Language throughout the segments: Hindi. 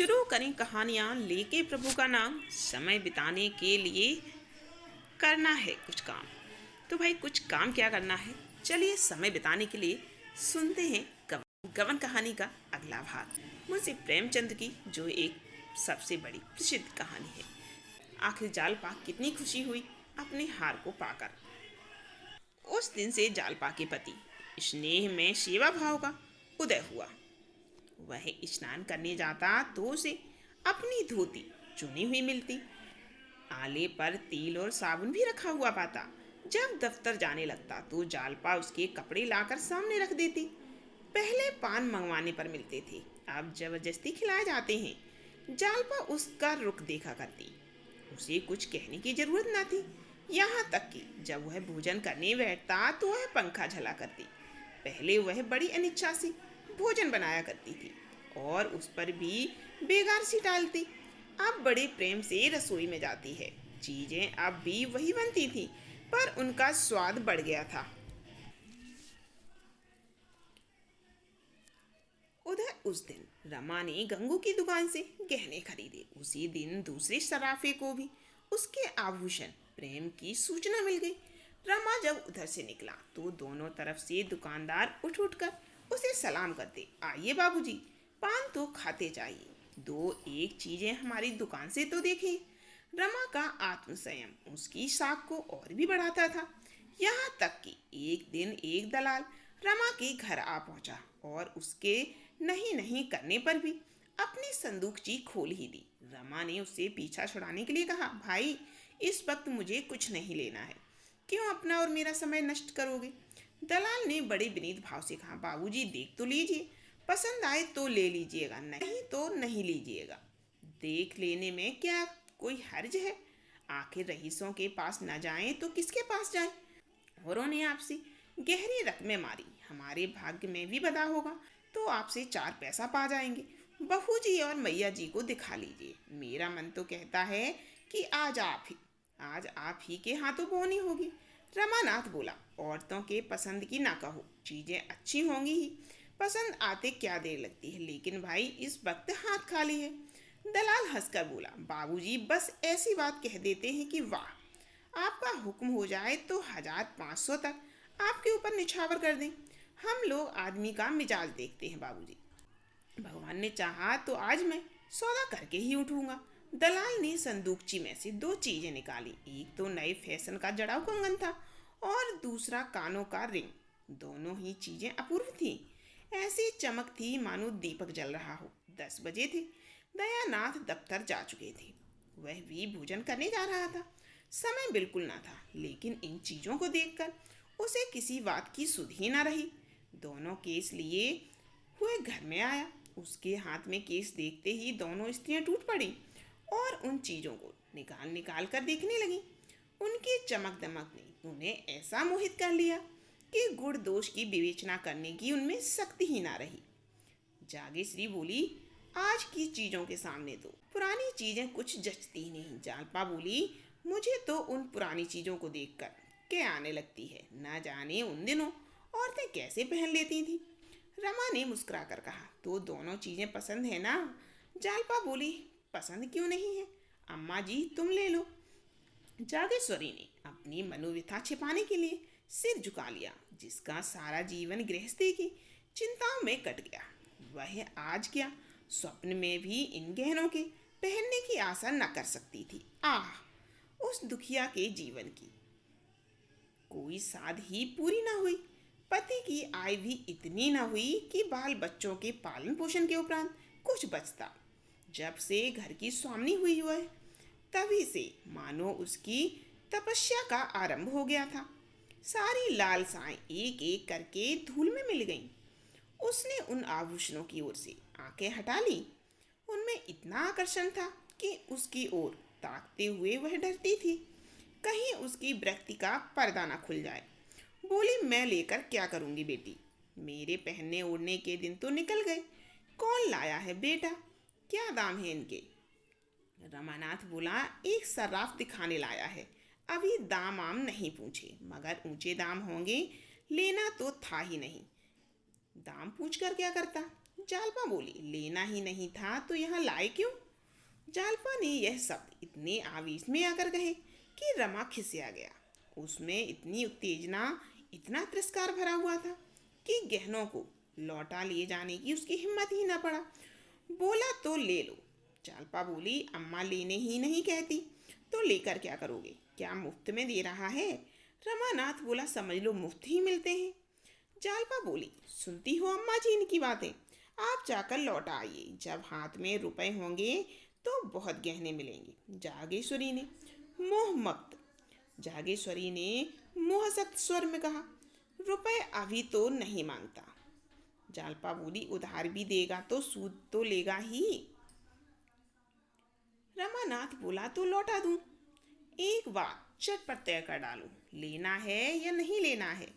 शुरू करें कहानियाँ लेके प्रभु का नाम। समय बिताने के लिए करना है कुछ काम। तो भाई कुछ काम क्या करना है, चलिए समय बिताने के लिए सुनते हैं गबन कहानी का अगला भाग मुंशी प्रेमचंद की, जो एक सबसे बड़ी प्रसिद्ध कहानी है। आखिर जालपा कितनी खुशी हुई अपने हार को पाकर। उस दिन से जालपा के पति स्नेह में सेवा भाव का उदय हुआ। वह स्नान करने जाता तो उसे अपनी धोती चुनी हुई मिलती, आले पर तेल और साबुन भी रखा हुआ पाता। जब दफ्तर जाने लगता तो जालपा उसके कपड़े लाकर सामने रख देती। पहले पान मंगवाने पर मिलते थे, अब जबरदस्ती खिलाए जाते हैं। जालपा उसका रुख देखा करती, उसे कुछ कहने की जरूरत न थी। यहाँ तक कि जब वह भोजन करने बैठता तो वह पंखा झला करती। पहले वह बड़ी अनिच्छा से भोजन बनाया करती थी और उस पर भी बेगार सी डालती। अब बड़े प्रेम से रसोई में जाती है। चीजें अब भी वही बनती थी, पर उनका स्वाद बढ़ गया था। उधर उस दिन रमा ने गंगू की दुकान से गहने खरीदे। उसी दिन दूसरे सराफे को भी उसके आभूषण प्रेम की सूचना मिल गई। रमा जब उधर से निकला तो दोनों तरफ से दुकानदार उठ उठकर उसे सलाम करते। आइए बाबूजी, पान तो खाते जाइए, दो एक चीजें हमारी दुकान से तो देखें। रमा का आत्मसंयम उसकी साख को और भी बढ़ाता था। यहाँ तक कि एक दिन एक दलाल रमा के घर आ पहुंचा और उसके नहीं नहीं करने पर भी अपनी संदूकची खोल ही दी। रमा ने उससे पीछा छुड़ाने के लिए कहा, भाई इस वक्त मुझे कुछ नहीं लेना है, क्यों अपना और मेरा समय नष्ट करोगे। दलाल ने बड़े विनीत भाव से कहा, बाबूजी देख तो लीजिए, पसंद आए तो ले लीजिएगा, नहीं तो नहीं लीजिएगा। देख लेने में क्या कोई हर्ज है, आखिर रईसों के पास न जाएं तो किसके पास जाएं। औरों ने आपसे गहरी रकमें मारी, हमारे भाग्य में भी बदा होगा तो आपसे 4 पैसा पा जाएंगे। बहू जी और मैया जी को दिखा लीजिए। मेरा मन तो कहता है कि आज आप ही के हाथों बोनी होगी। रमानाथ बोला, औरतों के पसंद की ना कहो, चीजें अच्छी होंगी ही, पसंद आते क्या देर लगती है, लेकिन भाई इस वक्त हाथ खाली है। दलाल हंसकर बोला, बाबूजी बस ऐसी बात कह देते हैं कि वाह, आपका हुक्म हो जाए तो 1500 तक आपके ऊपर निछावर कर दें। हम लोग आदमी का मिजाज देखते हैं बाबूजी, भगवान ने चाहा तो आज मैं सौदा करके ही उठूंगा। दलाल ने संदूकची में से 2 चीजें निकाली। एक तो नए फैशन का जड़ाऊ कंगन था और दूसरा कानों का रिंग। दोनों ही चीजें अपूर्व थीं, ऐसी चमक थी मानो दीपक जल रहा हो। 10 बजे थे। दयानाथ दफ्तर जा चुके थे, वह भी भोजन करने जा रहा था। समय बिल्कुल ना था, लेकिन इन चीजों को देखकर उसे किसी बात की सुध ही ना रही। दोनों केस लिए हुए घर में आया। उसके हाथ में केस देखते ही दोनों स्त्रियां टूट पड़ी और उन चीजों को निकाल निकाल कर देखने लगी। उनकी चमक दमक ने उन्हें ऐसा मोहित कर लिया कि गुण दोष की विवेचना करने की उनमें शक्ति ही ना रही। जागेश्री बोली, आज की चीजों के सामने तो पुरानी चीजें कुछ जचती नहीं। जालपा बोली, मुझे तो उन पुरानी चीजों को देखकर क्या आने लगती है, ना जाने उन दिनों औरतें कैसे पहन लेती थी। रमा ने मुस्कुराकर कहा, तो दोनों चीजें पसंद है ना। जालपा बोली, पसंद क्यों नहीं है, अम्मा जी तुम ले लो। जागेश्वरी ने अपनी मनोव्यथा छिपाने के लिए सिर झुका लिया। जिसका सारा जीवन गृहस्थी की चिंताओं में कट गया, वह आज क्या स्वप्न में भी इन गहनों के पहनने की आशा न कर सकती थी। आह, उस दुखिया के जीवन की कोई साध ही पूरी न हुई। पति की आय भी इतनी न हुई कि बाल बच्चों के पालन पोषण के उपरांत कुछ बचता। जब से घर की स्वामिनी हुई है, तभी से मानो उसकी तपस्या का आरंभ हो गया था। सारी लालसाएं एक एक करके धूल में मिल गईं। उसने उन आभूषणों की ओर से आंखें हटा ली। उनमें इतना आकर्षण था कि उसकी ओर ताकते हुए वह डरती थी, कहीं उसकी विरक्ति का पर्दा ना खुल जाए। बोली, मैं लेकर क्या करूंगी बेटी, मेरे पहनने ओढ़ने के दिन तो निकल गए। कौन लाया है बेटा, क्या दाम है इनके। रमानाथ बोला, एक सर्राफ दिखाने लाया है, अभी दाम आम नहीं पूछे, मगर ऊंचे दाम होंगे, लेना तो था ही नहीं। दाम पूछकर क्या करता, जालपा बोली, लेना ही नहीं था तो यहाँ लाए क्यों? जालपा ने यह शब्द इतने आवेश में आकर कहे कि रमा खिसिया गया। उसमें इतनी उत्तेजना, इतना तिरस्कार भरा हुआ था कि गहनों को लौटा लिए जाने की उसकी हिम्मत ही न पड़ा। बोला, तो ले लो। जालपा बोली, अम्मा लेने ही नहीं कहती तो लेकर क्या करोगे? क्या मुफ्त में दे रहा है? रमानाथ बोला, समझ लो मुफ्त ही मिलते हैं। जालपा बोली, सुनती हो अम्मा जी इनकी बातें? आप जाकर लौटा आइए, जब हाथ में रुपए होंगे तो बहुत गहने मिलेंगे। जागेश्वरी ने मोहमक्त जागेश्वरी ने मोहसक्त स्वर में कहा, रुपए अभी तो नहीं मांगता। जालपा बोली, उधार भी देगा तो सूद तो लेगा ही। रमानाथ बोला, तो लौटा दूं? एक बात चटपट तय कर डालो, लेना है या नहीं लेना है?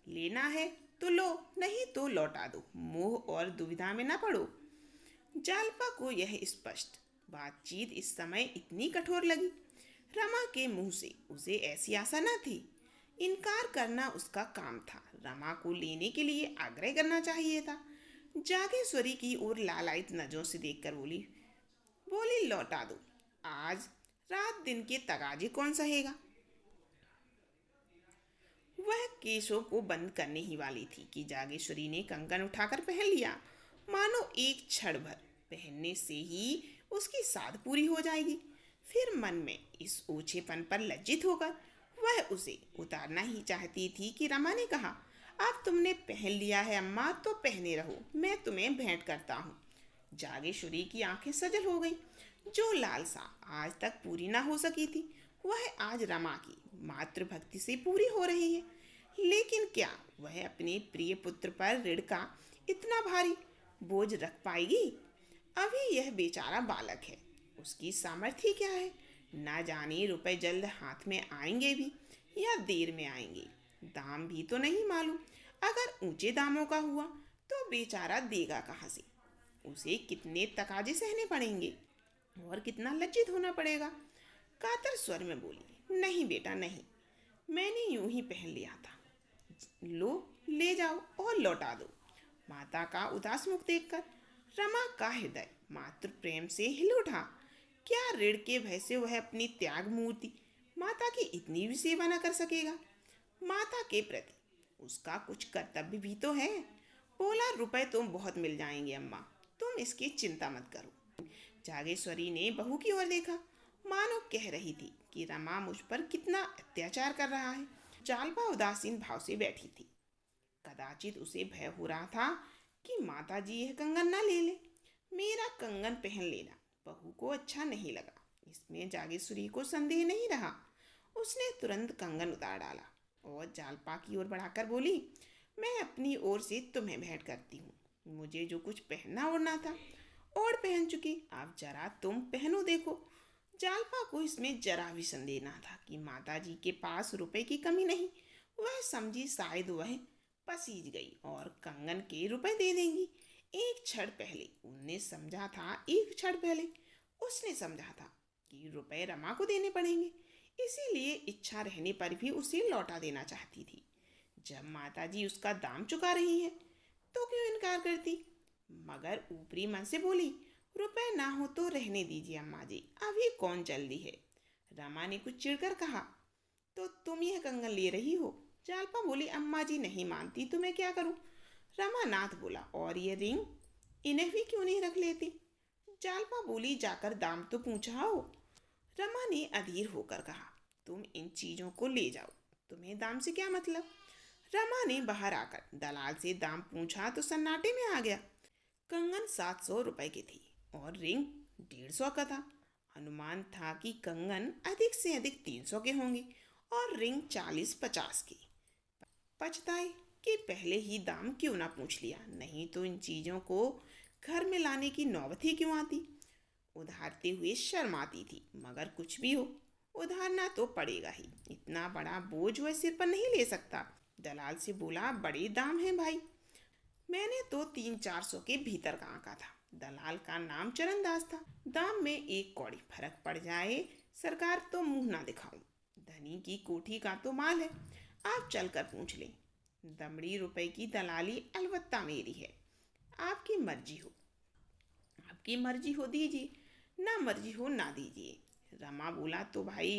लेना है तो लो, नहीं तो लौटा दो। मोह और दुविधा में ना पड़ो। जालपा को यह स्पष्ट बातचीत इस समय इतनी कठोर लगी। रमा के मुंह से उसे ऐसी आशा न थी। इनकार करना उसका काम था, रमा को लेने के लिए आग्रह करना चाहिए था। जागेश्वरी की ओर लालायित नजरों से देखकर बोली बोली लौटा दो। आज रात दिन के तगाजे कौन सहेगा? वह केशों को बंद करने ही वाली थी कि जागेश्वरी ने कंगन उठाकर पहन लिया, मानो एक क्षण भर पहनने से ही उसकी साध पूरी हो जाएगी। फिर मन में इस ओछेपन पर लज्जित होकर वह उसे उतारना ही चाहती थी कि रमा ने कहा, अब तुमने पहन लिया है अम्मा तो पहने रहो, मैं तुम्हें भेंट करता हूँ। जागेश्वरी की आंखें सजल हो गईं। जो लालसा आज तक पूरी ना हो सकी थी वह आज रमा की मातृभक्ति से पूरी हो रही है। लेकिन क्या वह अपने प्रिय पुत्र पर ऋण का इतना भारी बोझ रख पाएगी? अभी यह बेचारा बालक है, उसकी सामर्थ्य क्या है? ना जाने रुपए जल्द हाथ में आएंगे भी या देर में आएंगे। दाम भी तो नहीं मालूम। अगर ऊंचे दामों का हुआ तो बेचारा देगा कहाँ से? उसे कितने तकाजे सहने पड़ेंगे और कितना लज्जित होना पड़ेगा। कातर स्वर में बोली, नहीं बेटा नहीं, मैंने यूं ही पहन लिया था। लो, ले जाओ और लौटा दो। माता का उदास मुख देखकर रमा का हृदय मातृ प्रेम से हिल उठा। क्या ऋण के भय से वह अपनी त्याग मूर्ति माता की इतनी भी सेवा न कर सकेगा? माता के प्रति उसका कुछ कर्तव्य भी तो है। बोला, रुपए तो बहुत मिल जाएंगे अम्मा, तुम इसकी चिंता मत करो। जागेश्वरी ने बहू की ओर देखा, मानो कह रही थी कि रमा मुझ पर कितना अत्याचार कर रहा है। जालपा उदासीन भाव से बैठी थी। कदाचित उसे भय हो रहा था कि माता जी यह कंगन ना ले ले। मेरा कंगन पहन लेना बहू को अच्छा नहीं लगा, इसमें जागेश्वरी को संदेह नहीं रहा। उसने तुरंत कंगन उतार डाला और जालपा की ओर बढ़ाकर बोली, मैं अपनी ओर से तुम्हें भेंट करती हूँ। मुझे जो कुछ पहनना ओढ़ना था और पहन चुकी, अब जरा तुम पहनो देखो। जालपा को इसमें जरा भी संदेह ना था कि माताजी के पास रुपए की कमी नहीं। वह समझी शायद वह पसीज गई और कंगन के रुपए दे देंगी। एक क्षण पहले उनने समझा था एक क्षण पहले उसने समझा था कि रुपए रमा को देने पड़ेंगे, इसीलिए इच्छा रहने पर भी उसे लौटा देना चाहती थी। जब माताजी उसका दाम चुका रही हैं तो क्यों इनकार करती? मगर ऊपरी मन से बोली, रुपए ना हो तो रहने दीजिए अम्मा जी, अभी कौन जल्दी है। रमा ने कुछ चिढ़कर कहा, तो तुम यह कंगन ले रही हो? जालपा बोली, अम्मा जी नहीं मानती तो मैं क्या करूं? रमानाथ बोला, और ये रिंग, इन्हें भी क्यों नहीं रख लेती? जालपा बोली, जाकर दाम तो पूछाओ। रमा ने अधीर होकर कहा, तुम इन चीज़ों को ले जाओ, तुम्हें दाम से क्या मतलब? रमा ने बाहर आकर दलाल से दाम पूछा तो सन्नाटे में आ गया। कंगन 700 रुपए की थी और रिंग 150 का था। अनुमान था कि कंगन अधिक से अधिक 300 के होंगे और रिंग 40-50 की। पछताए कि पहले ही दाम क्यों ना पूछ लिया, नहीं तो इन चीज़ों को घर में लाने की नौबत ही क्यों आती। उधारते हुए शर्म आती थी, मगर कुछ भी हो उधारना तो पड़ेगा ही। इतना बड़ा बोझ वह सिर पर नहीं ले सकता। दलाल से बोला, बड़े दाम हैं भाई। मैंने तो 300-400 के भीतर का आंका था। दलाल का नाम चरणदास था। दाम में एक कौड़ी फर्क पड़ जाए सरकार तो मुंह ना दिखाऊं। धनी की कोठी का तो माल है, आप चलकर पूछ लें। दमड़ी रुपए की दलाली अलबत्ता मेरी है। आपकी मर्जी हो, आपकी मर्जी हो दीजिए, ना मर्जी हो ना दीजिए। रमा बोला तो भाई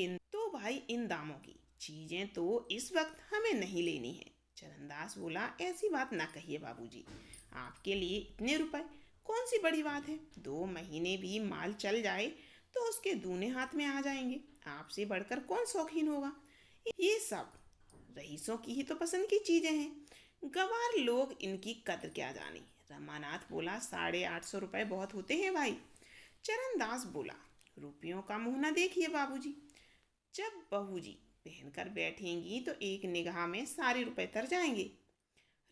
इन दामों की चीजें तो इस वक्त हमें नहीं लेनी है। चरणदास बोला, ऐसी बात ना कहिए बाबूजी, आपके लिए इतने रुपए कौन सी बड़ी बात है। 2 महीने भी माल चल जाए तो उसके दूने हाथ में आ जाएंगे। आपसे बढ़कर कौन शौकीन होगा। ये सब रईसों की ही तो पसंद की चीजें हैं, गवार लोग इनकी कद्र क्या जाने। रमानाथ बोला, 850 रुपये बहुत होते हैं भाई। चरणदास बोला, रुपयों का मुंह न देखिए बाबूजी, जब बहू जी पहनकर बैठेंगी तो एक निगाह में सारे रुपए तर जाएंगे।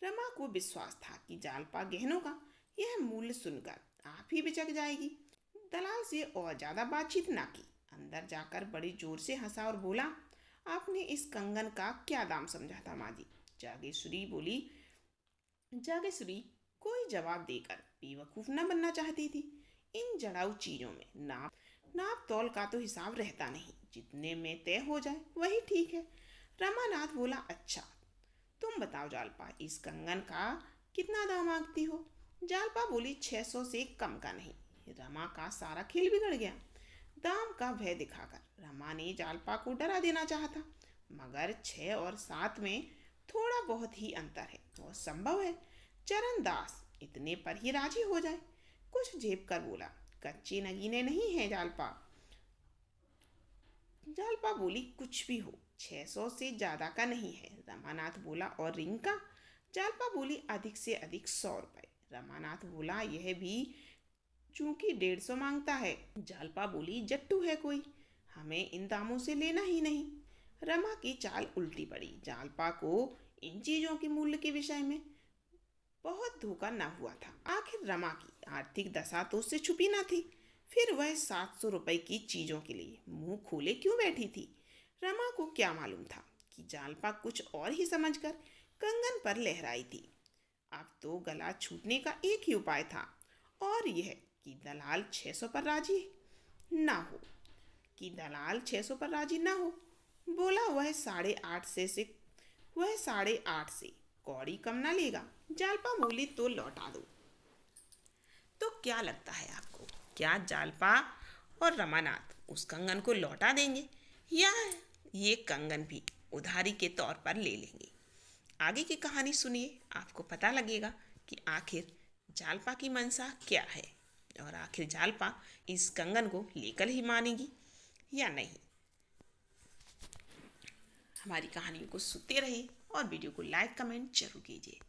रमा को विश्वास था कि जालपा गहनों का यह मूल्य सुनकर आप ही बिचक जाएगी। दलाल से और ज्यादा बातचीत ना की, अंदर जाकर बड़ी जोर से हंसा और बोला, आपने इस कंगन का क्या दाम समझा था माँ जी। जागेश्वरी कोई जवाब देकर बेवकूफ न बनना चाहती थी। इन जड़ाऊ चीजों में नाप तौल का तो हिसाब रहता नहीं, जितने में तय हो जाए वही ठीक है। रमानाथ बोला, अच्छा तुम बताओ जालपा, इस कंगन का कितना दाम मांगती हो। जालपा बोली, 600 से कम का नहीं। रमा का सारा खेल बिगड़ गया। दाम का भय दिखाकर रमा ने जालपा को डरा देना चाहा था, मगर 6 और 7 में थोड़ा बहुत ही अंतर है और संभव है चरणदास इतने पर ही राजी हो जाए। कुछ झेप कर बोला, कच्चे नगीने नहीं है जालपा। जालपा बोली, कुछ भी हो 600 से ज्यादा का नहीं है। रमानाथ बोला, और रिंग का। जालपा बोली, अधिक से अधिक 100 रुपए। रमानाथ बोला, यह भी चूंकि 150 मांगता है। जालपा बोली, जट्टू है कोई, हमें इन दामों से लेना ही नहीं। रमा की चाल उल्टी पड़ी। जालपा को इन चीजों के मूल्य के विषय में बहुत धोखा न हुआ था। आखिर रमा की आर्थिक दशा तो उससे छुपी न थी, फिर वह 700 रुपए की चीजों के लिए मुंह खोले क्यों बैठी थी। रमा को क्या मालूम था कि जालपा कुछ और ही समझकर कंगन पर लहराई थी। अब तो गला छूटने का एक ही उपाय था, और यह कि दलाल 600 पर राजी ना हो, बोला वह 8.5 से कौड़ी कम ना लेगा। जालपा बोली, तो लौटा दो। तो क्या लगता है आपको, क्या जालपा और रमानाथ उस कंगन को लौटा देंगे, या ये कंगन भी उधारी के तौर पर ले लेंगे। आगे की कहानी सुनिए, आपको पता लगेगा कि आखिर जालपा की मनसा क्या है, और आखिर जालपा इस कंगन को लेकर ही मानेगी या नहीं। हमारी कहानियों को सुनते रहिए और वीडियो को लाइक कमेंट जरूर कीजिए।